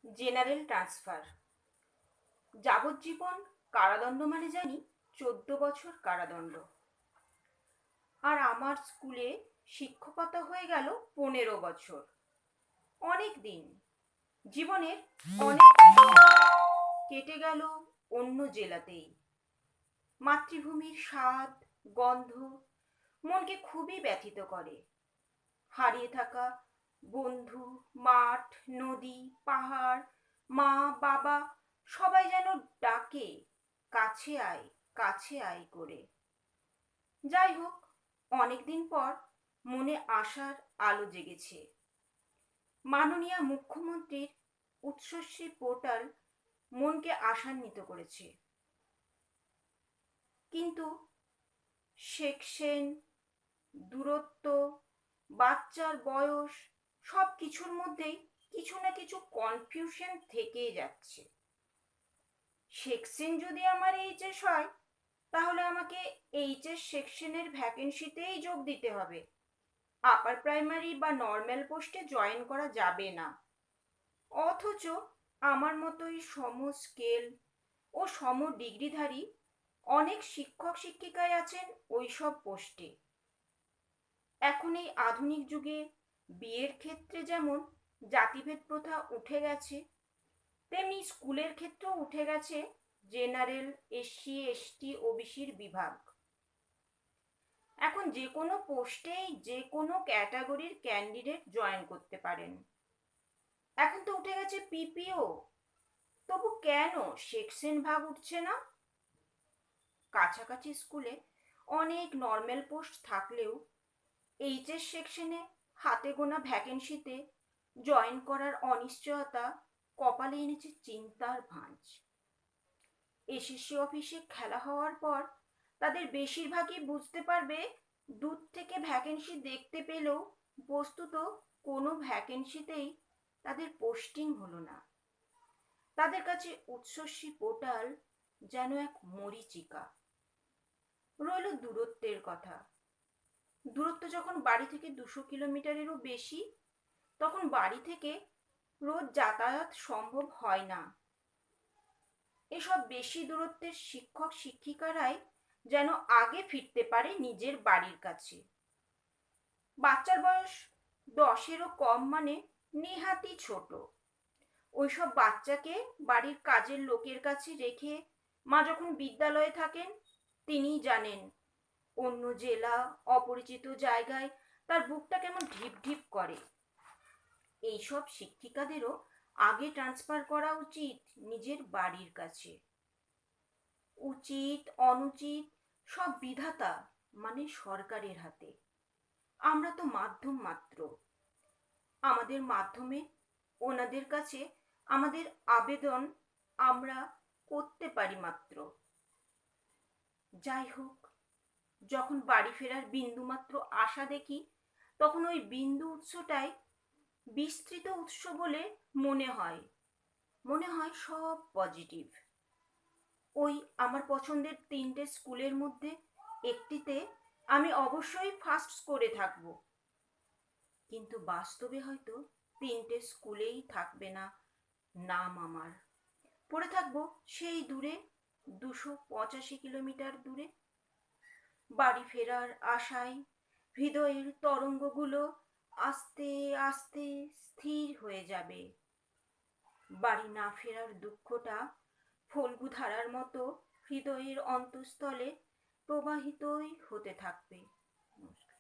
General transfer. যাবজ্জীবন কারাদণ্ড মানে জানি 14 বছর কারাদণ্ড। আর আমার স্কুলে শিক্ষকতা হয়ে গেল 15 বছর। অনেক দিন, জীবনের অনেক কেটে গেল অন্য জেলাতেই। মাতৃভূমির স্বাদ, গন্ধ মনকে খুবই ব্যথিত করে। হারিয়ে থাকা বন্ধু, মাঠ, নদী, পাহাড়, মা, বাবা সবাই যেন ডাকে, কাছে আয় করে। যাই হোক, অনেকদিন পর মনে আশার আলো জেগেছে। মাননীয় মুখ্যমন্ত্রীর উচ্চশ্রী পোর্টাল মনকে আশান্বিত করেছে। কিন্তু সেকশন, দূরত্ব, বাচ্চার বয়স সব কিছুর মধ্যেই কিছু না কিছু কনফিউশন থেকেই যাচ্ছে। সেকশন যদি আমার এইচএস হয়, তাহলে আমাকে এইচএস সেকশনের ভ্যাকেন্সিতেই যোগ দিতে হবে। আপার প্রাইমারি বা নর্মাল পোস্টে জয়েন করা যাবে না। অথচ আমার মতোই সম স্কেল ও সম ডিগ্রিধারী অনেক শিক্ষক শিক্ষিকাই আছেন ওইসব পোস্টে। এখন এই আধুনিক যুগে বিয়ের ক্ষেত্রে যেমন জাতিভেদ প্রথা উঠে গেছে, তেমনি স্কুলের ক্ষেত্রেও উঠে গেছে জেনারেল, এসসি, এসটি, ওবিসির বিভাগ। এখন যে কোনো পোস্টেই যে কোনো ক্যাটাগরির ক্যান্ডিডেট জয়েন করতে পারেন। এখন তো উঠে গেছে পিপিও। তবু কেন সেকশন ভাগ উঠছে না? কাছাকাছি স্কুলে অনেক নর্মাল পোস্ট থাকলেও এইচএস সেকশনে হাতে গোনা ভ্যাকেন্সিতে জয়েন করার অনিশ্চয়তা কপালে এনেছে চিন্তার ভাঁজ। এসএসসি অফিসে খেলা হওয়ার পর তাদের বেশিরভাগই বুঝতে পারবে দূর থেকে ভ্যাকেন্সি দেখতে পেলেও বস্তুত কোনো ভ্যাকেন্সিতেই তাদের পোস্টিং হলো না। তাদের কাছে উচ্চশ্রী পোর্টাল যেন এক মরীচিকা। রইল দূরত্বের কথা। দূরত্ব যখন বাড়ি থেকে 200 কিলোমিটারেরও বেশি, তখন বাড়ি থেকে রোজ যাতায়াত সম্ভব হয় না। এসব বেশি দূরত্বের শিক্ষক শিক্ষিকারাই যেন আগে ফিরতে পারে নিজের বাড়ির কাছে। বাচ্চার বয়স 10-এরও কম মানে নেহাতি ছোট। ওইসব বাচ্চাকে বাড়ির কাজের লোকের কাছে রেখে মা যখন বিদ্যালয়ে থাকেন, তিনিই জানেন অন্য জেলা, অপরিচিত জায়গায় তার বুকটা কেমন ঢিপ ঢিপ করে। এইসব শিক্ষিকাদেরও আগে ট্রান্সফার করা উচিত নিজের বাড়ির কাছে। উচিত অনুচিত সব বিধাতা মানে সরকারের হাতে। আমরা তো মাধ্যম মাত্র। আমাদের মাধ্যমে ওনাদের কাছে আমাদের আবেদন আমরা করতে পারি মাত্র। যাই হোক, যখন বাড়ি ফেরার বিন্দুমাত্র আশা দেখি, তখন ওই বিন্দু উৎসটাই বিস্তৃত উৎস বলে মনে হয়। সব পজিটিভ। ওই আমার পছন্দের 3টে স্কুলের মধ্যে একটিতে আমি অবশ্যই ফার্স্ট স্কোরে থাকবো। কিন্তু বাস্তবে হয়তো 3টে স্কুলেই থাকবে না নাম আমার। পড়ে থাকবো সেই দূরে, 285 কিলোমিটার দূরে। বাড়ি ফেরার আশায় হৃদয়ের তরঙ্গগুলো আস্তে আস্তে স্থির হয়ে যাবে। বাড়ি না ফেরার দুঃখটা ফল্গু ধারার মতো হৃদয়ের অন্তঃস্থলে প্রবাহিতই হতে থাকবে। নমস্কার।